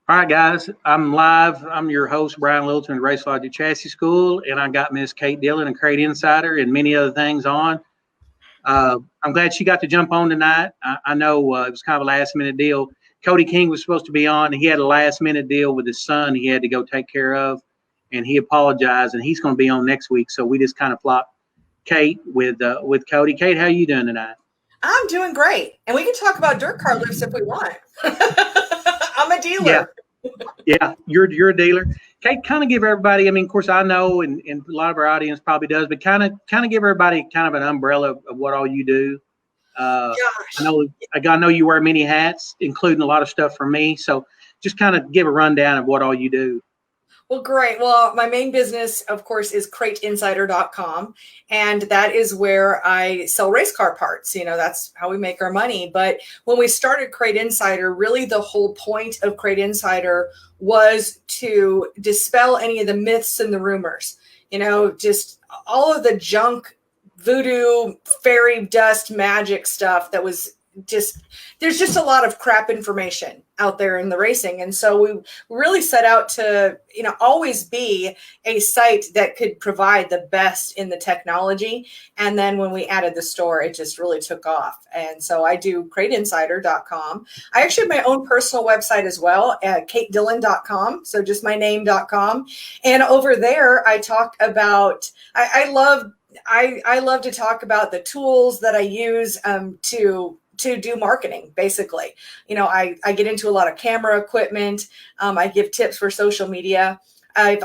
All right, guys, I'm live. I'm your host, Brian Littleton, at Racelogic Chassis School, and I got Miss Kate Dillon and Crate Insider and many other things on. I'm glad she got to jump on tonight. I know it was kind of a last-minute deal. Cody King was supposed to be on. He had a last-minute deal with his son he had to go take care of, and he apologized, and he's going to be on next week. So we just kind of flopped Kate with Cody. Kate, how are you doing tonight? I'm doing great, and we can talk about dirt car lifts if we want. I'm a dealer. Yeah, you're a dealer. Kate, kind of give everybody. I mean, of course, I know, and a lot of our audience probably does, but kind of give everybody kind of an umbrella of what all you do. I know you wear many hats, including a lot of stuff for me. So just kind of give a rundown of what all you do. Well, great. Well, my main business, of course, is CrateInsider.com, and that is where I sell race car parts. You know, that's how we make our money. But when we started Crate Insider, really the whole point of Crate Insider was to dispel any of the myths and the rumors. You know, just all of the junk, voodoo, fairy dust, magic stuff that was there's just a lot of crap information out there in the racing. And so we really set out to, always be a site that could provide the best in the technology. And then when we added the store, it just really took off. And so I do CrateInsider.com. I actually have my own personal website as well at KateDillon.com. So just my name.com. And over there, I talk about, I love to talk about the tools that I use to do marketing, basically. I get into a lot of camera equipment. I give tips for social media. I've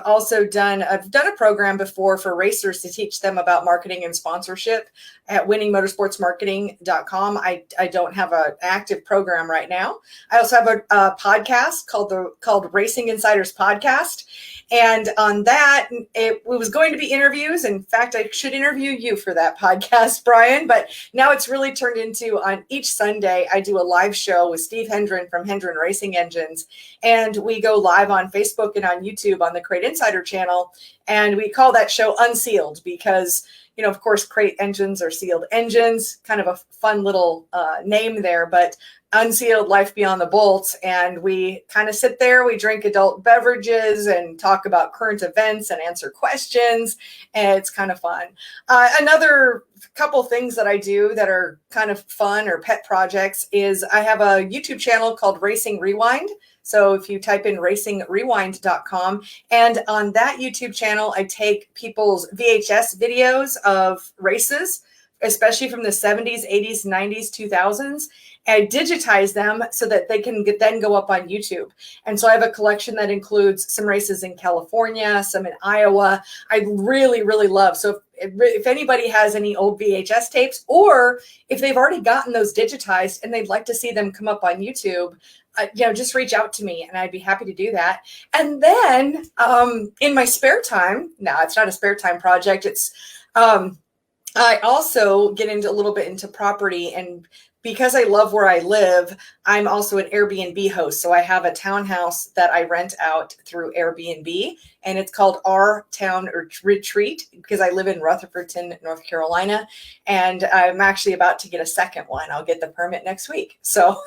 done a program before for racers to teach them about marketing and sponsorship at winningmotorsportsmarketing.com. I don't have an active program right now. I also have a podcast called Racing Insiders Podcast. And on that, it was going to be interviews. In fact, I should interview you for that podcast, Brian. But now it's really turned into, on each Sunday, I do a live show with Steve Hendren from Hendren Racing Engines. And we go live on Facebook and on YouTube on the Crate Insider channel. And we call that show Unsealed because, of course, crate engines are sealed engines, kind of a fun little name there, but unsealed, life beyond the bolts. And we kind of sit there, we drink adult beverages and talk about current events and answer questions. And it's kind of fun. Another couple things that I do that are kind of fun or pet projects is I have a YouTube channel called Racing Rewind. So if you type in racingrewind.com, and on that YouTube channel, I take people's VHS videos of races, especially from the 70s, 80s, 90s, 2000s. I digitize them so that they can then go up on YouTube. And so I have a collection that includes some races in California, some in Iowa. I really, really love. So if anybody has any old VHS tapes, or if they've already gotten those digitized and they'd like to see them come up on YouTube, just reach out to me and I'd be happy to do that. And then in my spare time, no, it's not a spare time project. It's I also get into a little bit into property, and because I love where I live, I'm also an Airbnb host. So I have a townhouse that I rent out through Airbnb, and it's called Our Town Retreat because I live in Rutherfordton, North Carolina, and I'm actually about to get a second one. I'll get the permit next week. So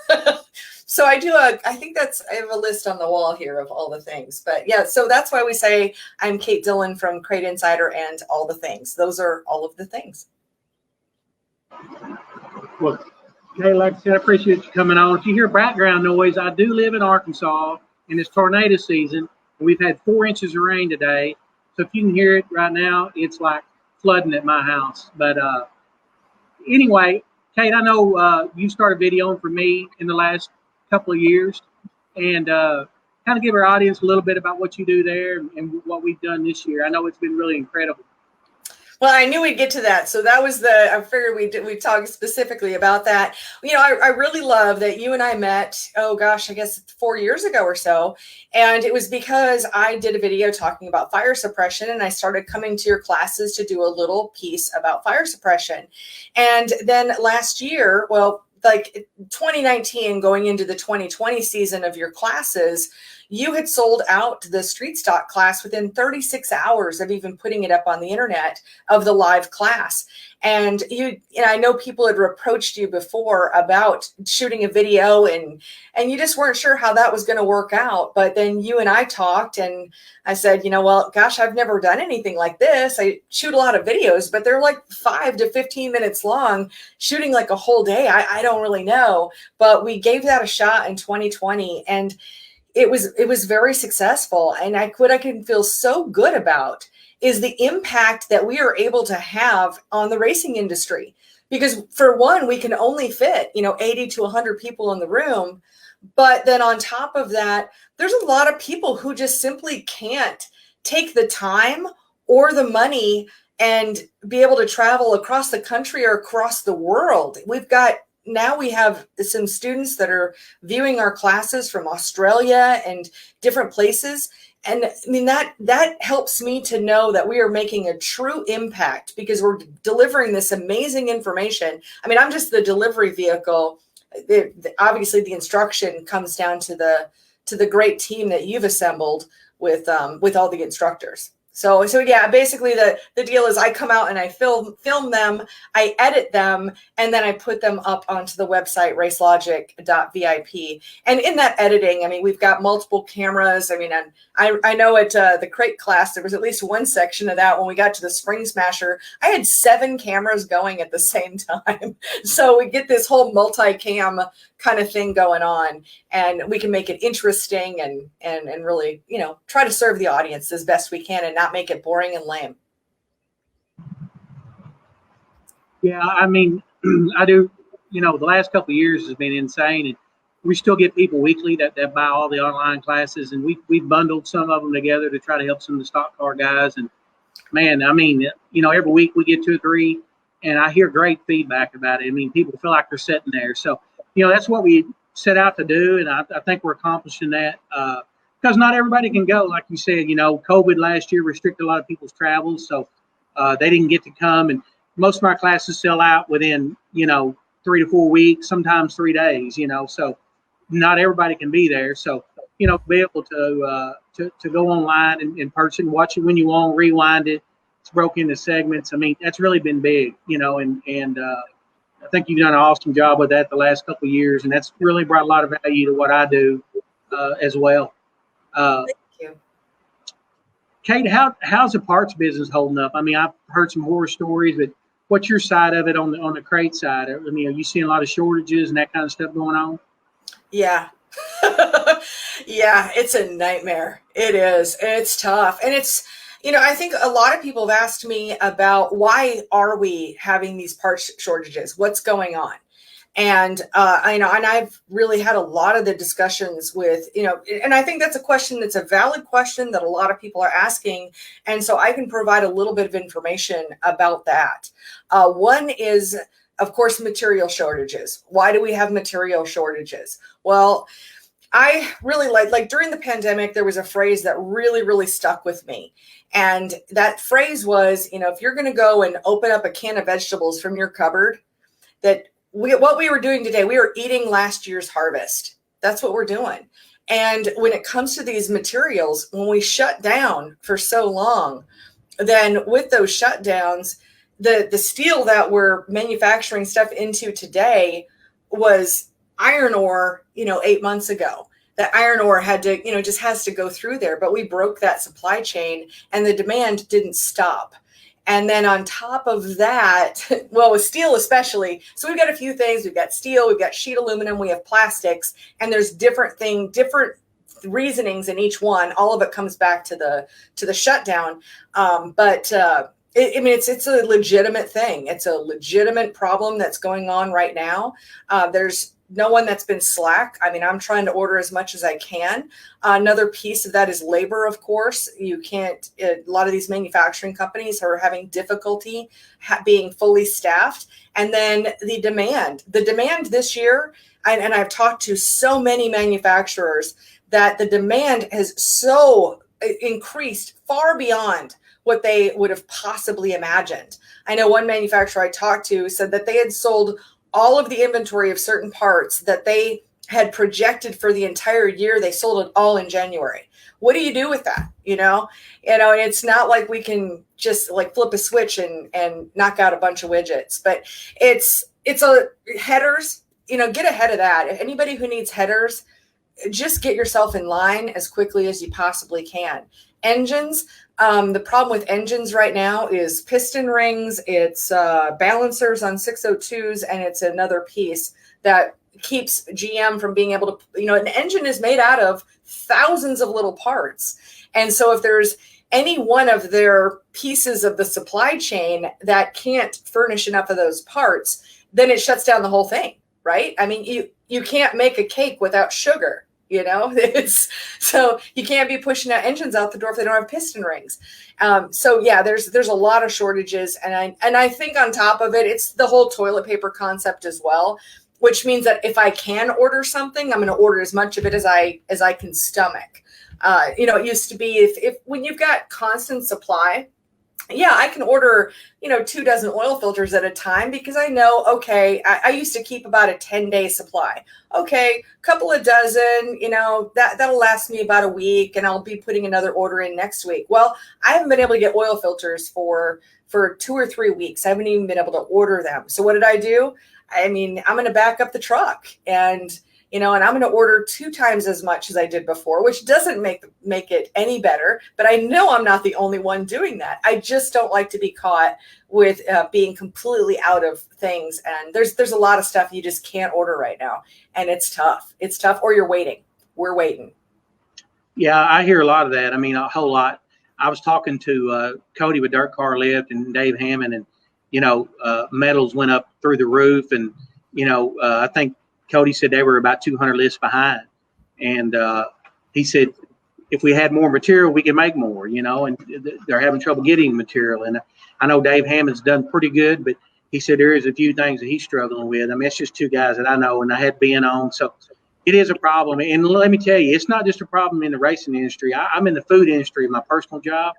so I have a list on the wall here of all the things. But yeah, so that's why we say I'm Kate Dillon from Crate Insider and all the things. Those are all of the things. Well, okay, like I said, I appreciate you coming on. If you hear background noise, I do live in Arkansas, and it's tornado season. And we've had 4 inches of rain today. So if you can hear it right now, it's like flooding at my house. But anyway, Kate, I know you started videoing for me in the last couple of years, and kind of give our audience a little bit about what you do there and what we've done this year. I know it's been really incredible. Well, I knew we'd get to that. So that was I figured we'd talk specifically about that. I really love that you and I met, I guess 4 years ago or so. And it was because I did a video talking about fire suppression, and I started coming to your classes to do a little piece about fire suppression. And then last year, like 2019 going into the 2020 season of your classes, you had sold out the street stock class within 36 hours of even putting it up on the internet of the live class. And I know people had reproached you before about shooting a video, and you just weren't sure how that was going to work out. But then you and I talked, and I said, well, gosh, I've never done anything like this. I shoot a lot of videos, but they're like 5 to 15 minutes long. Shooting like a whole day, I don't really know. But we gave that a shot in 2020, and it was very successful. And what I can feel so good about is the impact that we are able to have on the racing industry. Because for one, we can only fit, 80 to 100 people in the room. But then on top of that, there's a lot of people who just simply can't take the time or the money and be able to travel across the country or across the world. Now we have some students that are viewing our classes from Australia and different places. And I mean, that helps me to know that we are making a true impact because we're delivering this amazing information. I mean, I'm just the delivery vehicle. Obviously, the instruction comes down to the great team that you've assembled with all the instructors. So yeah, basically the deal is I come out and I film them, I edit them, and then I put them up onto the website racelogic.vip. And in that editing, I mean, we've got multiple cameras. I mean, I know at the crate class, there was at least one section of that when we got to the Spring Smasher, I had 7 cameras going at the same time. So we get this whole multi-cam kind of thing going on, and we can make it interesting and really, try to serve the audience as best we can and not make it boring and lame. Yeah, I mean, I do, the last couple of years has been insane, and we still get people weekly that buy all the online classes, and we've bundled some of them together to try to help some of the stock car guys. And man, I mean, every week we get 2 or 3, and I hear great feedback about it. I mean, people feel like they're sitting there. So, that's what we set out to do, and I think we're accomplishing that because not everybody can go. Like you said, COVID last year restricted a lot of people's travels, so they didn't get to come. And most of my classes sell out within, 3 to 4 weeks, sometimes 3 days, so not everybody can be there. So, be able to go online and purchase and watch it when you want, rewind it. It's broken into segments. I mean, that's really been big, and I think you've done an awesome job with that the last couple of years, and that's really brought a lot of value to what I do as well. Thank you. Kate, how's the parts business holding up? I mean, I've heard some horror stories, but what's your side of it on the crate side? I mean, are you seeing a lot of shortages and that kind of stuff going on? Yeah. Yeah, it's a nightmare. It is. It's tough. And it's, I think a lot of people have asked me about why are we having these parts shortages? What's going on? And and I've really had a lot of the discussions with, and I think that's a question that's a valid question that a lot of people are asking. And so I can provide a little bit of information about that. One is, of course, material shortages. Why do we have material shortages? Well, I really like during the pandemic, there was a phrase that really, really stuck with me. And that phrase was, if you're going to go and open up a can of vegetables from your cupboard, what we were doing today, we were eating last year's harvest. That's what we're doing. And when it comes to these materials, when we shut down for so long, then with those shutdowns, the steel that we're manufacturing stuff into today was iron ore, 8 months ago. That iron ore had to, just has to go through there. But we broke that supply chain and the demand didn't stop. And then on top of that, well, with steel especially, so we've got a few things. We've got steel, we've got sheet aluminum, we have plastics, and there's different reasonings in each one. All of it comes back to the shutdown. It's a legitimate thing. It's a legitimate problem that's going on right now. There's no one that's been slack. I mean, I'm trying to order as much as I can. Another piece of that is labor, of course. You can't, a lot of these manufacturing companies are having difficulty being fully staffed. And then the demand this year, and I've talked to so many manufacturers that the demand has so increased far beyond what they would have possibly imagined. I know one manufacturer I talked to said that they had sold all of the inventory of certain parts that they had projected for the entire year. They sold it all in January. What do you do with that? And it's not like we can just like flip a switch and knock out a bunch of widgets, but it's a headers, get ahead of that. If anybody who needs headers, just get yourself in line as quickly as you possibly can. Engines, the problem with engines right now is piston rings, it's balancers on 602s, and it's another piece that keeps GM from being able to, an engine is made out of thousands of little parts. And so if there's any one of their pieces of the supply chain that can't furnish enough of those parts, then it shuts down the whole thing, right? I mean, you can't make a cake without sugar. So you can't be pushing out engines out the door if they don't have piston rings. So yeah, there's a lot of shortages, and I think on top of it, it's the whole toilet paper concept as well, which means that if I can order something, I'm going to order as much of it as I can stomach. It used to be if when you've got constant supply, yeah, I can order, 24 oil filters at a time because I know, okay, I used to keep about a 10-day supply. Okay, couple of dozen, that'll last me about a week, and I'll be putting another order in next week. Well, I haven't been able to get oil filters for 2 or 3 weeks. I haven't even been able to order them. So what did I do? I mean, I'm going to back up the truck and I'm going to order 2 times as much as I did before, which doesn't make it any better. But I know I'm not the only one doing that. I just don't like to be caught with being completely out of things. And there's a lot of stuff you just can't order right now. And it's tough. It's tough, or you're waiting. We're waiting. Yeah, I hear a lot of that. I mean, a whole lot. I was talking to Cody with Dirt Car Lift and Dave Hammond, and, metals went up through the roof. And, I think Cody said they were about 200 lists behind. And he said, if we had more material, we could make more, and they're having trouble getting material. And I know Dave Hammond's done pretty good, but he said there is a few things that he's struggling with. I mean, it's just 2 guys that I know, and I had been on. So it is a problem. And let me tell you, it's not just a problem in the racing industry. I'm in the food industry, my personal job.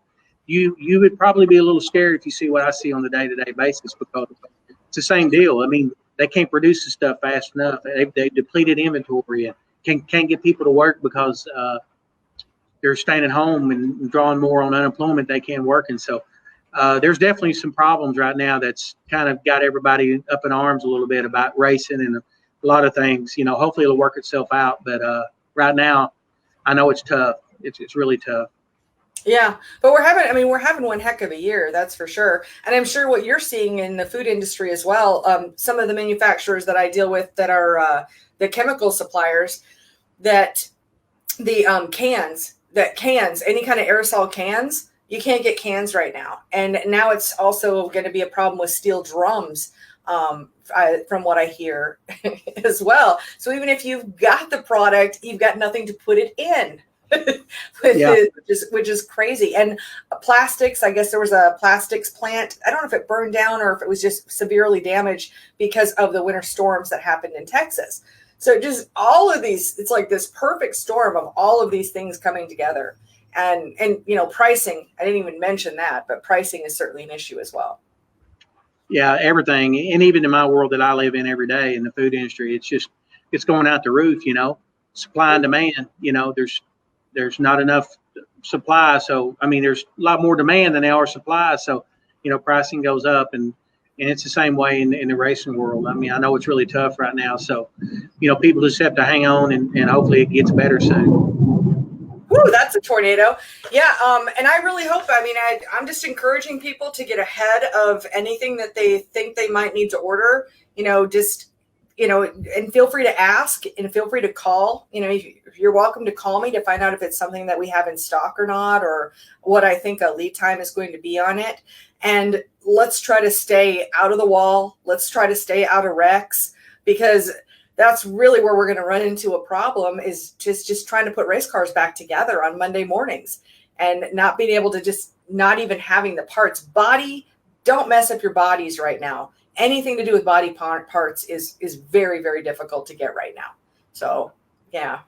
You would probably be a little scared if you see what I see on the day-to-day basis, because it's the same deal. I mean, they can't produce the stuff fast enough. They depleted inventory and can't get people to work because they're staying at home and drawing more on unemployment. They can't work. And so there's definitely some problems right now that's kind of got everybody up in arms a little bit about racing and a lot of things. Hopefully it'll work itself out. But right now, I know it's tough. It's really tough. Yeah, but we're having one heck of a year, that's for sure. And I'm sure what you're seeing in the food industry as well, some of the manufacturers that I deal with that are the chemical suppliers, that the cans, any kind of aerosol cans, you can't get cans right now. And now it's also going to be a problem with steel drums, from what I hear as well. So even if you've got the product, you've got nothing to put it in. which is crazy. And plastics, I guess there was a plastics plant. I don't know if it burned down or if it was just severely damaged because of the winter storms that happened in Texas. So just all of these, it's like this perfect storm of all of these things coming together. And pricing, I didn't even mention that, but pricing is certainly an issue as well. Yeah, everything. And even in my world that I live in every day in the food industry, it's going out the roof, supply and demand. There's not enough supply. So, I mean, there's a lot more demand than there are supply. So, pricing goes up, and it's the same way in the racing world. I mean, I know it's really tough right now. So, people just have to hang on and hopefully it gets better soon. Woo, that's a tornado. Yeah. And I really hope, I'm just encouraging people to get ahead of anything that they think they might need to order, and feel free to ask and feel free to call. You're welcome to call me to find out if it's something that we have in stock or not, or what I think a lead time is going to be on it. And let's try to stay out of the wall. Let's try to stay out of wrecks, because that's really where we're going to run into a problem, is just trying to put race cars back together on Monday mornings and not being able to just not even having the parts. Don't mess up your bodies right now. Anything to do with body parts is very, very difficult to get right now. So, yeah.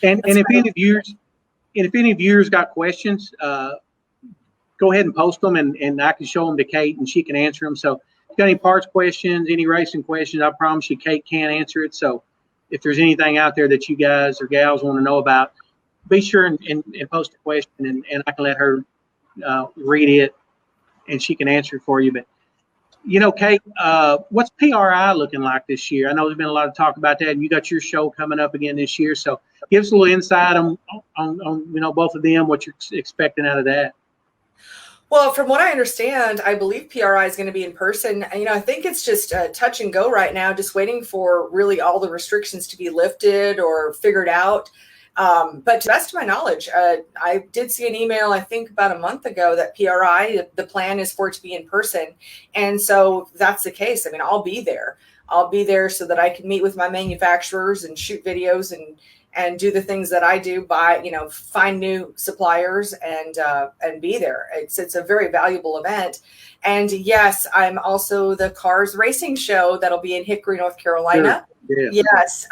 and if any of yours got questions, go ahead and post them, and I can show them to Kate, and she can answer them. So, if you got any parts questions, any racing questions, I promise you Kate can answer it. So, if there's anything out there that you guys or gals want to know about, be sure and post a question, and I can let her read it, and she can answer it for you. But Kate, what's PRI looking like this year? I know there's been a lot of talk about that, and you got your show coming up again this year. So give us a little insight on both of them, what you're expecting out of that. Well, from what I understand, I believe PRI is going to be in person. I think it's just touch and go right now, just waiting for really all the restrictions to be lifted or figured out. But to the best of my knowledge, I did see an email, I think about a month ago, that PRI, the plan is for it to be in person. And so if that's the case, I'll be there. I'll be there so that I can meet with my manufacturers and shoot videos and do the things that I do, find new suppliers and be there. It's a very valuable event. And yes, I'm also the Cars Racing Show that'll be in Hickory, North Carolina. Sure. Yeah. Yes.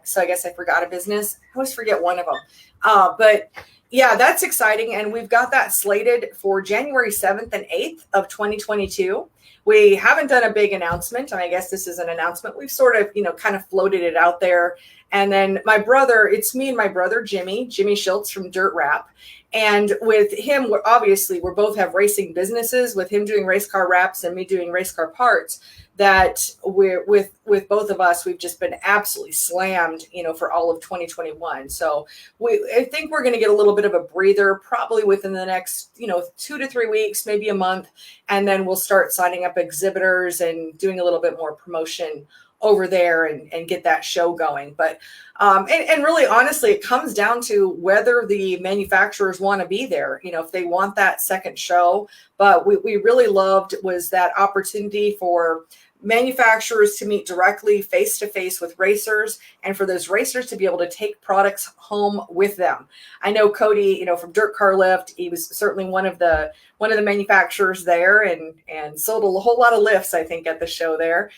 So I guess I forgot a business. I always forget one of them. But yeah, that's exciting. And we've got that slated for January 7th and 8th of 2022. We haven't done a big announcement. I guess this is an announcement. We've sort of, kind of floated it out there. And then it's me and my brother, Jimmy Schultz from Dirt Rap. And with him, we're both have racing businesses, with him doing race car wraps and me doing race car parts, that we're with both of us, we've just been absolutely slammed, for all of 2021. So I think we're going to get a little bit of a breather probably within the next, 2 to 3 weeks, maybe a month. And then we'll start signing up exhibitors and doing a little bit more promotion over there and get that show going. But and really, honestly, it comes down to whether the manufacturers want to be there, if they want that second show. But we really loved was that opportunity for manufacturers to meet directly face to face with racers, and for those racers to be able to take products home with them. I know Cody, from Dirt Car Lift, he was certainly one of the manufacturers there and sold a whole lot of lifts, I think, at the show there.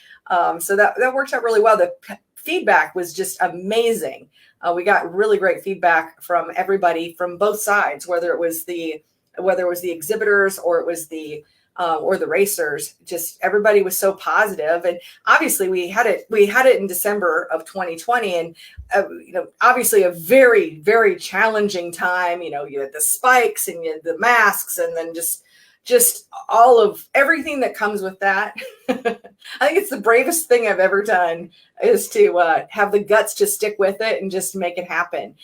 So that worked out really well. The feedback was just amazing. We got really great feedback from everybody from both sides, whether it was the exhibitors or it was the racers. Just everybody was so positive. And obviously we had it in December of 2020, and obviously a very, very challenging time. You had the spikes and you had the masks, and then just all of everything that comes with that. I think it's the bravest thing I've ever done, is to have the guts to stick with it and just make it happen.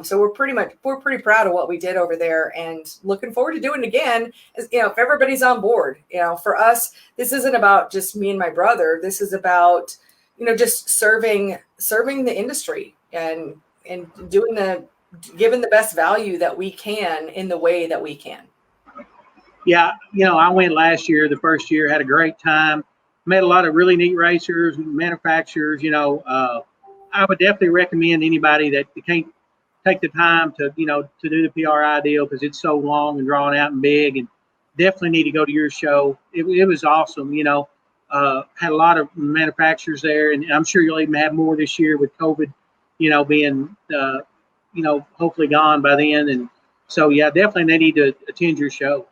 So we're pretty proud of what we did over there, and looking forward to doing it again. If everybody's on board. For us, this isn't about just me and my brother. This is about, just serving the industry and giving the best value that we can in the way that we can. Yeah, I went last year, the first year, had a great time. Met a lot of really neat racers, manufacturers. I would definitely recommend anybody that can't take the time to do the PRI deal, because it's so long and drawn out and big, and definitely need to go to your show. It was awesome. Had a lot of manufacturers there, and I'm sure you'll even have more this year with COVID, being hopefully gone by then. And so, yeah, definitely they need to attend your show.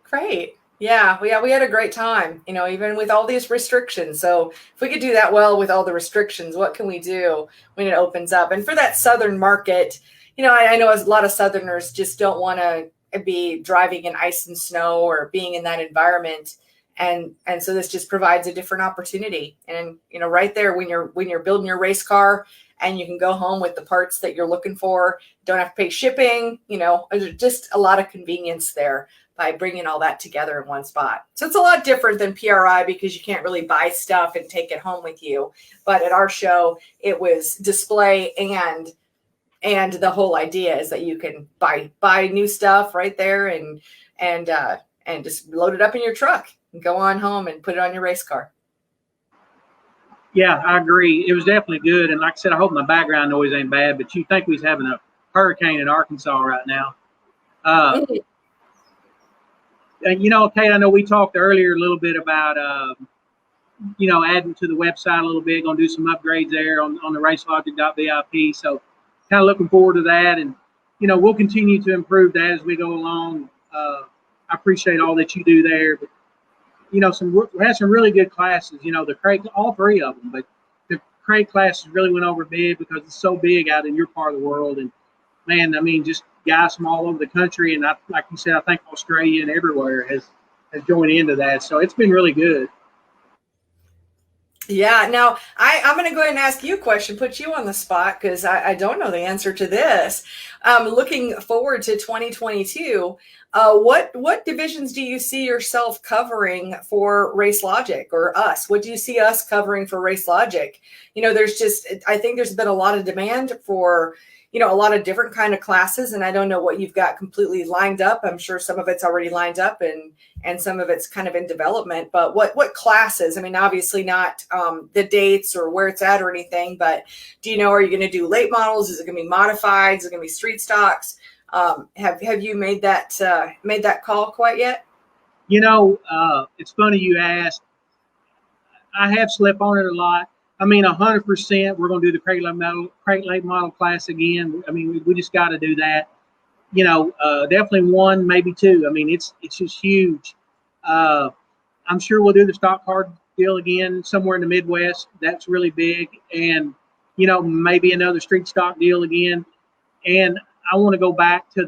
Great. Yeah, we had a great time, even with all these restrictions. So if we could do that well with all the restrictions, what can we do when it opens up? And for that Southern market, I know a lot of Southerners just don't want to be driving in ice and snow or being in that environment. And so this just provides a different opportunity. And, right there, when you're building your race car, and you can go home with the parts that you're looking for, don't have to pay shipping, just a lot of convenience there by bringing all that together in one spot. So it's a lot different than PRI, because you can't really buy stuff and take it home with you. But at our show, it was display, and the whole idea is that you can buy new stuff right there and just load it up in your truck and go on home and put it on your race car. Yeah, I agree. It was definitely good. And like I said, I hope my background noise ain't bad, but you think we was having a hurricane in Arkansas right now. And, Kate, I know we talked earlier a little bit about, adding to the website a little bit, going to do some upgrades there on the Racelogic.vip. So kind of looking forward to that. And, we'll continue to improve that as we go along. I appreciate all that you do there. But, we had some really good classes, the crate, all three of them. But the crate classes really went over big because it's so big out in your part of the world. And man, I mean, just guys from all over the country, and like you said, I think Australia and everywhere has joined into that. So it's been really good. Yeah. Now, I'm going to go ahead and ask you a question, put you on the spot because I don't know the answer to this. Looking forward to 2022, what divisions do you see yourself covering for Racelogic or us? What do you see us covering for Racelogic? You know, I think there's been a lot of demand for, you know, a lot of different kind of classes, and I don't know what you've got completely lined up. I'm sure some of it's already lined up and some of it's kind of in development, but what classes? I mean, obviously not the dates or where it's at or anything, but do you know, are you going to do late models? Is it going to be modified? Is it going to be street stocks? Have you made that call quite yet? You know, it's funny you asked. I have slept on it a lot. I mean, 100%, we're going to do the crate late model class again. I mean, we just got to do that. You know, definitely one, maybe two. I mean, it's just huge. I'm sure we'll do the stock car deal again somewhere in the Midwest. That's really big. And, you know, maybe another street stock deal again. And I want to go back to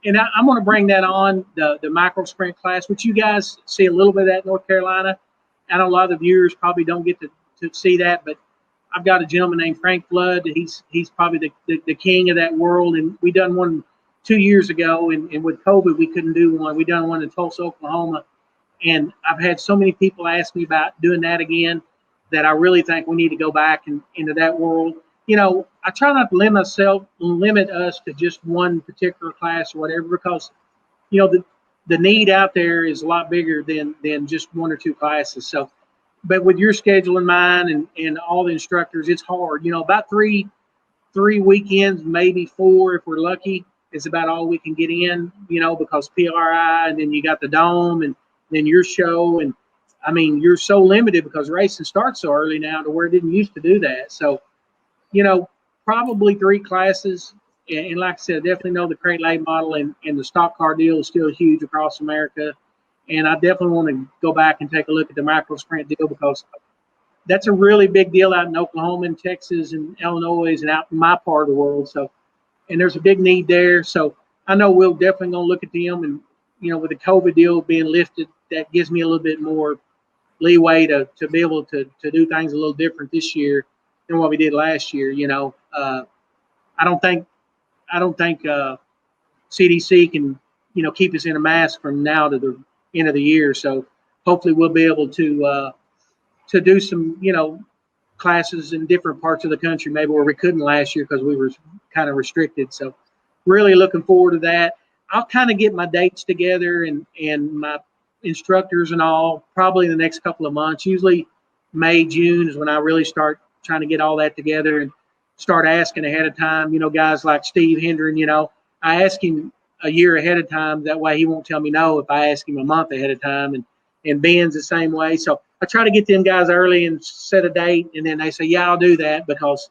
I'm going to bring that on, the micro sprint class, which you guys see a little bit of that in North Carolina. I know a lot of the viewers probably don't get to see that, but I've got a gentleman named Frank Flood. He's probably the king of that world. And we done one 2 years ago, and with COVID, we couldn't do one. We done one in Tulsa, Oklahoma. And I've had so many people ask me about doing that again that I really think we need to go back into that world. You know, I try not to limit us to just one particular class or whatever, because, you know, the need out there is a lot bigger than just one or two classes. So, but with your schedule in mind and all the instructors, it's hard. You know, about three weekends, maybe four if we're lucky, is about all we can get in, you know, because PRI, and then you got the Dome, and then your show. And I mean, you're so limited because racing starts so early now to where it didn't used to do that. So, you know, probably three classes. And like I said, I definitely know the crate late model and the stock car deal is still huge across America. And I definitely want to go back and take a look at the micro sprint deal, because that's a really big deal out in Oklahoma and Texas and Illinois and out in my part of the world. So, and there's a big need there. So I know we'll definitely going to look at them. And, you know, with the COVID deal being lifted, that gives me a little bit more leeway to be able to do things a little different this year than what we did last year. You know, I don't think CDC can, you know, keep us in a mask from now to the end of the year. So hopefully we'll be able to do some, you know, classes in different parts of the country, maybe where we couldn't last year because we were kind of restricted. So really looking forward to that. I'll kind of get my dates together and my instructors and all probably in the next couple of months. Usually May, June is when I really start trying to get all that together and start asking ahead of time. You know, guys like Steve Hendren, you know, I ask him a year ahead of time. That way he won't tell me no if I ask him a month ahead of time. And Ben's the same way. So I try to get them guys early and set a date, and then they say, yeah, I'll do that, because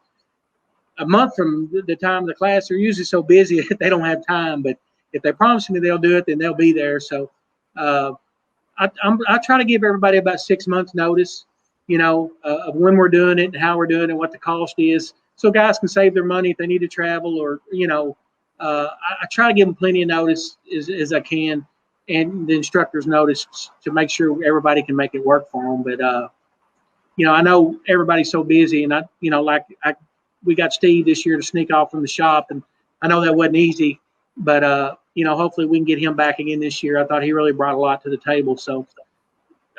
a month from the time of the class, they're usually so busy that they don't have time. But if they promise me they'll do it, then they'll be there. So I try to give everybody about 6 months notice, you know, of when we're doing it and how we're doing it and what the cost is, so guys can save their money if they need to travel, or, you know, I try to give them plenty of notice as I can, and the instructors notice, to make sure everybody can make it work for them. But, you know, I know everybody's so busy, and we got Steve this year to sneak off from the shop, and I know that wasn't easy, but, you know, hopefully we can get him back again this year. I thought he really brought a lot to the table. So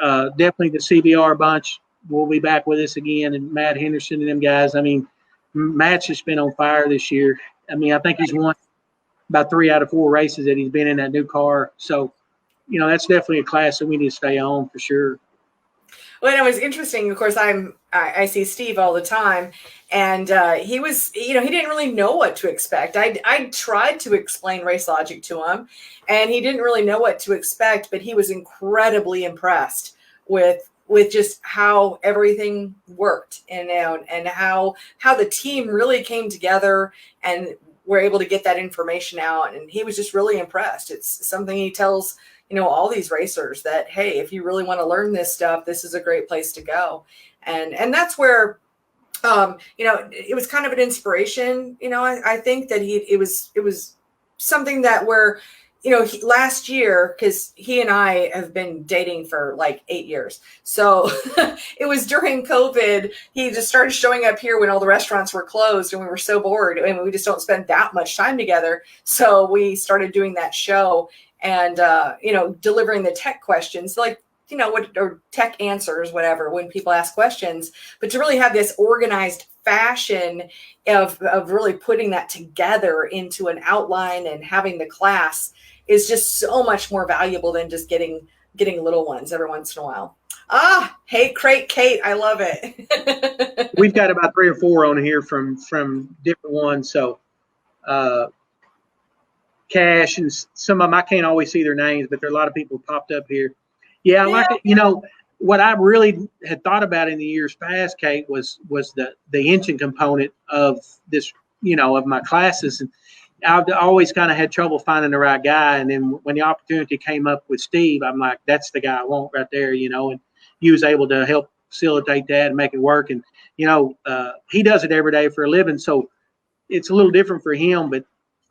definitely the CBR bunch will be back with us again, and Matt Henderson and them guys. I mean, Matt's just been on fire this year. I mean, I think he's won about 3 out of 4 races that he's been in that new car. So, you know, that's definitely a class that we need to stay on for sure. Well, it was interesting. Of course, I see Steve all the time, and he was, you know, he didn't really know what to expect. I tried to explain Racelogic to him, and he didn't really know what to expect, but he was incredibly impressed with just how everything worked, and how the team really came together and were able to get that information out. And he was just really impressed. It's something he tells, you know, all these racers, that, hey, if you really want to learn this stuff, this is a great place to go. And that's where, it was kind of an inspiration. I think that it was something that where, last year, because he and I have been dating for like 8 years. So it was during COVID. He just started showing up here when all the restaurants were closed and we were so bored. And we just don't spend that much time together. So we started doing that show and, delivering the tech questions, like, or tech answers, whatever, when people ask questions, but to really have this organized fashion of really putting that together into an outline and having the class is just so much more valuable than just getting little ones every once in a while. Hey, Kate, I love it. We've got about 3 or 4 on here from different ones. So, Cash and some of them, I can't always see their names, but there are a lot of people popped up here. Yeah, I like it. What I really had thought about in the years past, Kate, was the engine component of this, of my classes. And I've always kind of had trouble finding the right guy. And then when the opportunity came up with Steve, I'm like, that's the guy I want right there, and he was able to help facilitate that and make it work. And, he does it every day for a living. So it's a little different for him, but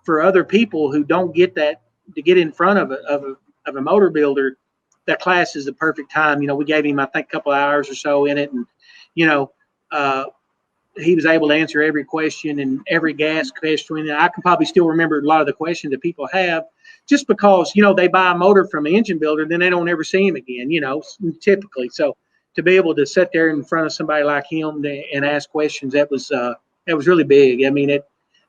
for other people who don't get that, to get in front of a motor builder, that class is the perfect time. We gave him, I think, a couple of hours or so in it. And, he was able to answer every question and every gas question. And I can probably still remember a lot of the questions that people have just because, they buy a motor from an engine builder, then they don't ever see him again, typically. So to be able to sit there in front of somebody like him and ask questions, that was really big. I mean,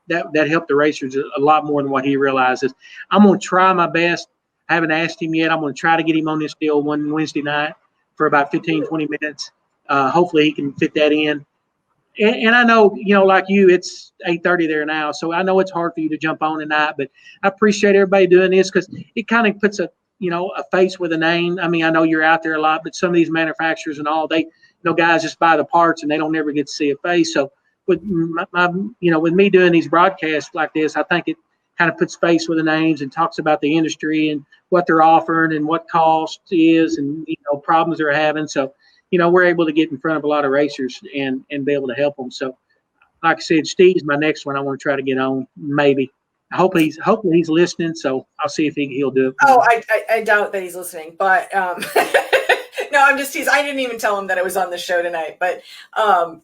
that helped the racers a lot more than what he realizes. I'm going to try my best. I haven't asked him yet. I'm going to try to get him on this deal one Wednesday night for about 15, 20 minutes. Hopefully he can fit that in. And I know, like you, it's 8:30 there now. So I know it's hard for you to jump on tonight, but I appreciate everybody doing this because it kind of puts a face with a name. I mean, I know you're out there a lot, but some of these manufacturers and all, they, guys just buy the parts and they don't ever get to see a face. So with with me doing these broadcasts like this, I think it kind of puts face with the names and talks about the industry and what they're offering and what cost is and, problems they're having. So, we're able to get in front of a lot of racers and be able to help them. So, like I said, Steve's my next one. I want to try to get on, maybe. Hopefully he's listening. So I'll see if he'll do it. Oh, I doubt that he's listening, but no, I'm just teasing. I didn't even tell him that it was on the show tonight, but I'm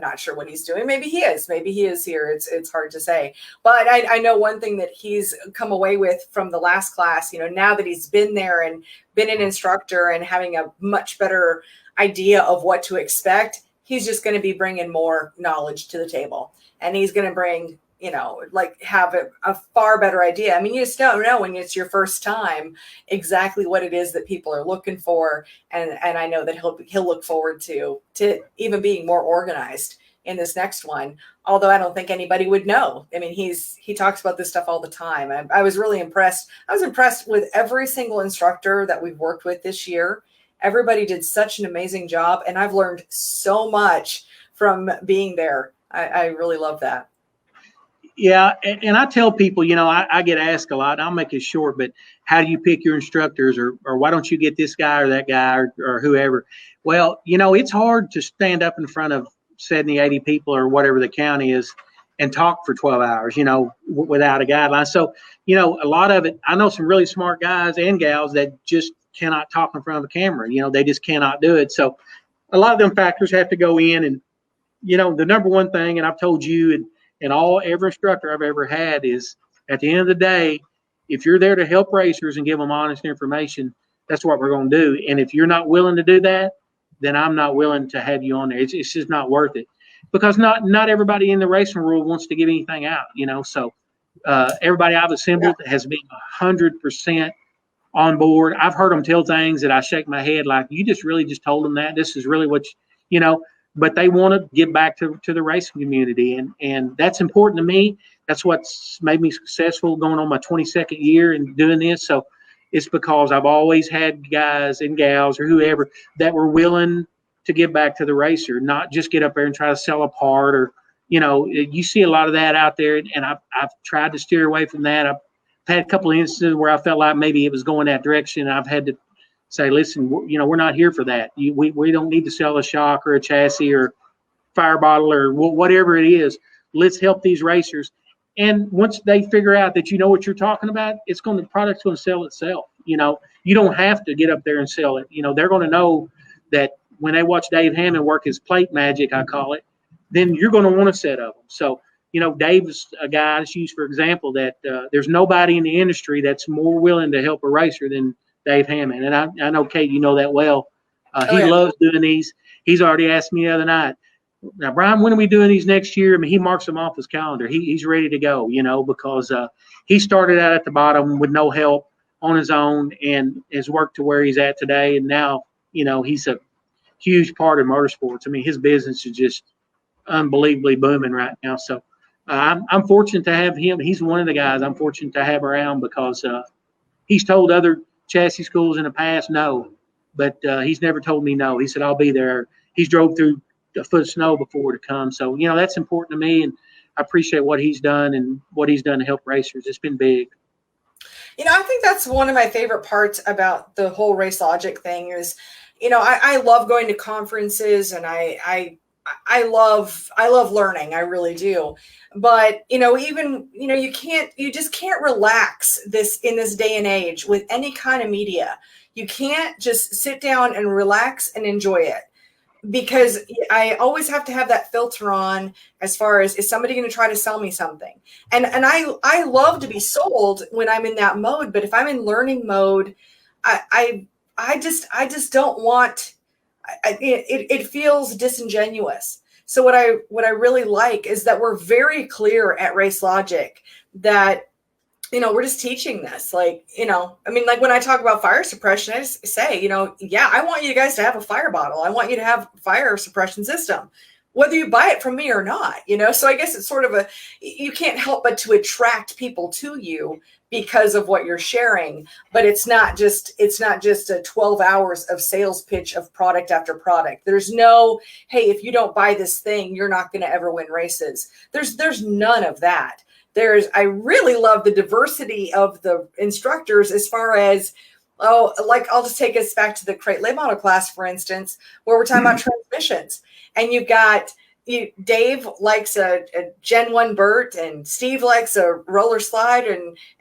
not sure what he's doing. Maybe he is. Maybe he is here. It's hard to say. But I know one thing that he's come away with from the last class. Now that he's been there and been an instructor and having a much better idea of what to expect, he's just going to be bringing more knowledge to the table, and he's going to bring. Have a far better idea. I mean, you just don't know when it's your first time exactly what it is that people are looking for. And I know that he'll look forward to even being more organized in this next one. Although I don't think anybody would know. I mean, he talks about this stuff all the time. I was really impressed. I was impressed with every single instructor that we've worked with this year. Everybody did such an amazing job. And I've learned so much from being there. I really love that. Yeah, and I tell people, I get asked a lot. I'll make it short, but how do you pick your instructors, or why don't you get this guy or that guy or whoever? Well, it's hard to stand up in front of 70, 80 people or whatever the count is and talk for 12 hours, without a guideline. So, a lot of it, I know some really smart guys and gals that just cannot talk in front of a camera. They just cannot do it. So a lot of them factors have to go in. And, the number one thing, and I've told you and every instructor I've ever had is, at the end of the day, if you're there to help racers and give them honest information, that's what we're going to do. And if you're not willing to do that, then I'm not willing to have you on there. It's just not worth it, because not everybody in the racing world wants to give anything out, So everybody I've assembled has been 100% on board. I've heard them tell things that I shake my head like, you just really just told them that. This is really what but they want to give back to the racing community. And that's important to me. That's what's made me successful going on my 22nd year and doing this. So it's because I've always had guys and gals or whoever that were willing to give back to the racer, not just get up there and try to sell a part or, you see a lot of that out there. And I've tried to steer away from that. I've had a couple of instances where I felt like maybe it was going that direction. I've had to say, listen, we're not here for that. We don't need to sell a shock or a chassis or fire bottle or whatever it is. Let's help these racers. And once they figure out that you know what you're talking about, the product's going to sell itself. You don't have to get up there and sell it. They're going to know that when they watch Dave Hammond work his plate magic, I call it, then you're going to want a set of them. So, Dave's a guy that's used, for example, that there's nobody in the industry that's more willing to help a racer than Dave Hammond. And I know, Kate, you know that well. He loves doing these. He's already asked me the other night, now, Brian, when are we doing these next year? I mean, he marks them off his calendar. He's ready to go, because he started out at the bottom with no help on his own and has worked to where he's at today. And now, he's a huge part of motorsports. I mean, his business is just unbelievably booming right now. So I'm fortunate to have him. He's one of the guys I'm fortunate to have around because he's told other chassis schools in the past no, but he's never told me no. He said, I'll be there. He's drove through a foot of snow before to come. So, that's important to me. And I appreciate what he's done and what he's done to help racers. It's been big. I think that's one of my favorite parts about the whole Racelogic thing is, I love going to conferences and I love learning. I really do. But, you just can't relax in this day and age with any kind of media. You can't just sit down and relax and enjoy it. Because I always have to have that filter on as far as, is somebody going to try to sell me something? And I love to be sold when I'm in that mode. But if I'm in learning mode, I just don't want, it feels disingenuous. So what I really like is that we're very clear at Racelogic that, we're just teaching this, like when I talk about fire suppression, I just say, yeah, I want you guys to have a fire bottle. I want you to have a fire suppression system, whether you buy it from me or not, so I guess it's sort of you can't help but to attract people to you because of what you're sharing, but it's not just a 12 hours of sales pitch of product after product. There's no, hey, if you don't buy this thing, you're not going to ever win races. There's none of that. I really love the diversity of the instructors as far as, I'll just take us back to the crate late model class, for instance, where we're talking about transmissions. And you've got, Dave likes a Gen 1 Burt and Steve likes a roller slide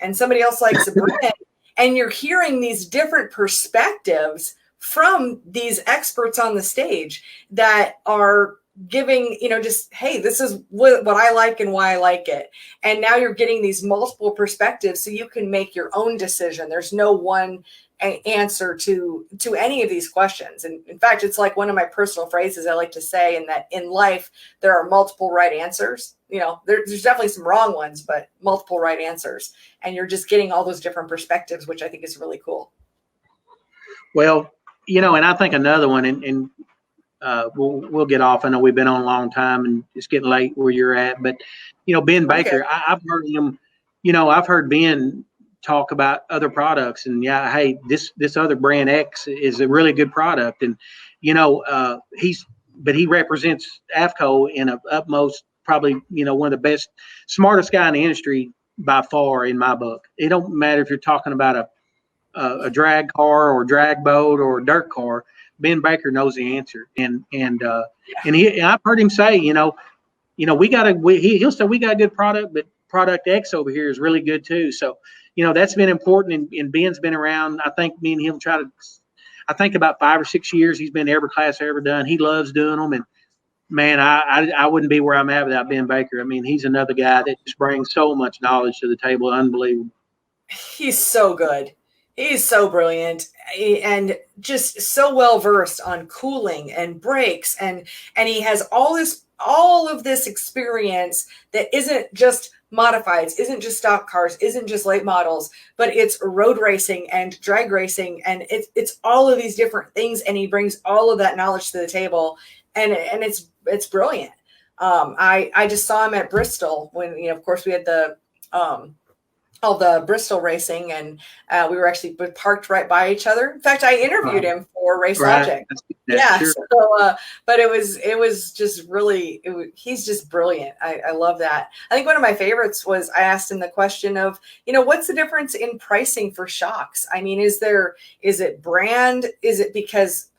and somebody else likes a Brit. And you're hearing these different perspectives from these experts on the stage that are giving, just, hey, this is what I like and why I like it. And now you're getting these multiple perspectives so you can make your own decision. There's no one answer to any of these questions. And in fact, it's like one of my personal phrases I like to say, in that in life, there are multiple right answers. There's definitely some wrong ones, but multiple right answers. And you're just getting all those different perspectives, which I think is really cool. Well, and I think another one, and we'll get off. I know we've been on a long time and it's getting late where you're at, but Ben Baker, okay. I've heard him, I've heard Ben talk about other products and hey, this other brand X is a really good product. And, he represents AFCO in a utmost, probably, one of the best, smartest guy in the industry by far in my book. It don't matter if you're talking about a drag car or drag boat or a dirt car. Ben Baker knows the answer, and I've heard him say, he'll say we got a good product, but product X over here is really good too. So, that's been important, and Ben's been around. I think me and him I think about 5 or 6 years. He's been every class I've ever done. He loves doing them, and man, I wouldn't be where I'm at without Ben Baker. I mean, he's another guy that just brings so much knowledge to the table, unbelievable. He's so good. He's so brilliant and just so well versed on cooling and brakes, and he has all of this experience that isn't just modifieds, isn't just stock cars, isn't just late models, but it's road racing and drag racing, and it's all of these different things, and he brings all of that knowledge to the table, and it's brilliant. I just saw him at Bristol when of course we had the all the Bristol racing, and we were actually parked right by each other. In fact, I interviewed him for Racelogic. Right. Yeah. Sure. So, but it was just really, he's just brilliant. I love that. I think one of my favorites was I asked him the question of, what's the difference in pricing for shocks? I mean, is it brand? Is it because,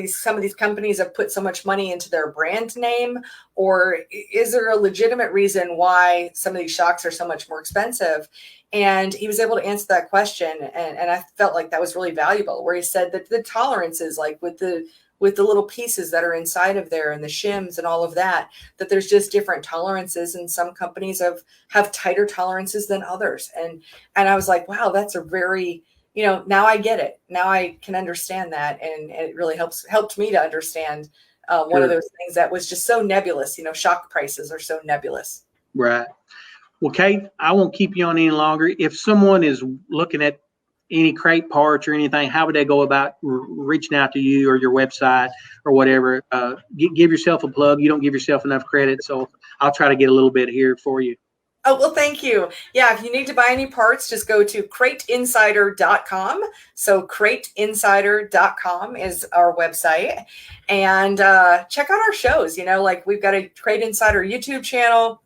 some of these companies have put so much money into their brand name, or is there a legitimate reason why some of these shocks are so much more expensive? And he was able to answer that question. And I felt like that was really valuable, where he said that the tolerances, like with the little pieces that are inside of there and the shims and all of that, that there's just different tolerances, and some companies have tighter tolerances than others. And I was like, wow, that's a very, now I get it. Now I can understand that. And it really helped me to understand one of those things that was just so nebulous. Shock prices are so nebulous. Right. Well, Kate, I won't keep you on any longer. If someone is looking at any crate parts or anything, how would they go about reaching out to you or your website or whatever? Give yourself a plug. You don't give yourself enough credit, so I'll try to get a little bit here for you. Oh, well, thank you. Yeah, if you need to buy any parts, just go to crateinsider.com. So crateinsider.com is our website. And check out our shows. Like we've got a Crate Insider YouTube channel.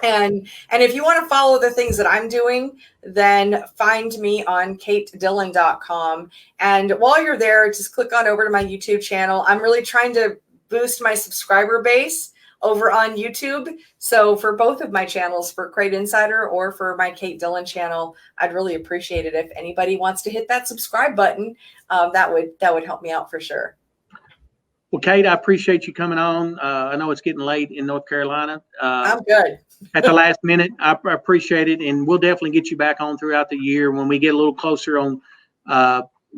And if you want to follow the things that I'm doing, then find me on katedillon.com. And while you're there, just click on over to my YouTube channel. I'm really trying to boost my subscriber base over on YouTube. So for both of my channels, for Crate Insider or for my Kate Dillon channel, I'd really appreciate it if anybody wants to hit that subscribe button. That would help me out for sure. Well, Kate, I appreciate you coming on. I know it's getting late in North Carolina. I'm good. At the last minute, I appreciate it, and we'll definitely get you back on throughout the year when we get a little closer on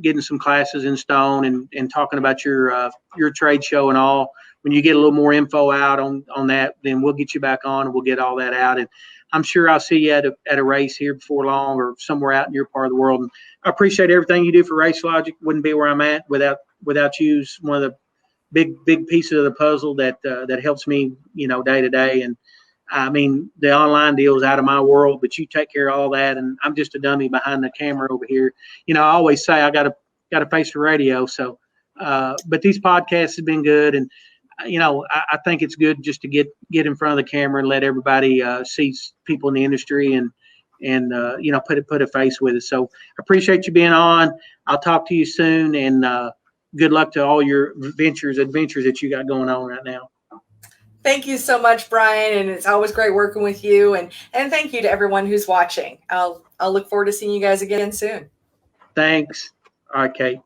getting some classes in stone and talking about your trade show and all. When you get a little more info out on that, then we'll get you back on and we'll get all that out. And I'm sure I'll see you at a race here before long or somewhere out in your part of the world. And I appreciate everything you do for Racelogic. Wouldn't be where I'm at without you. It's one of the big pieces of the puzzle that helps me, day to day. And I mean, the online deal is out of my world, but you take care of all that. And I'm just a dummy behind the camera over here. I always say I got a face for radio. So, but these podcasts have been good. And, I think it's good just to get in front of the camera and let everybody see people in the industry and put a face with it. So I appreciate you being on. I'll talk to you soon, and good luck to all your adventures that you got going on right now. Thank you so much, Brian. And it's always great working with you. And thank you to everyone who's watching. I'll look forward to seeing you guys again soon. Thanks. All right, Kate.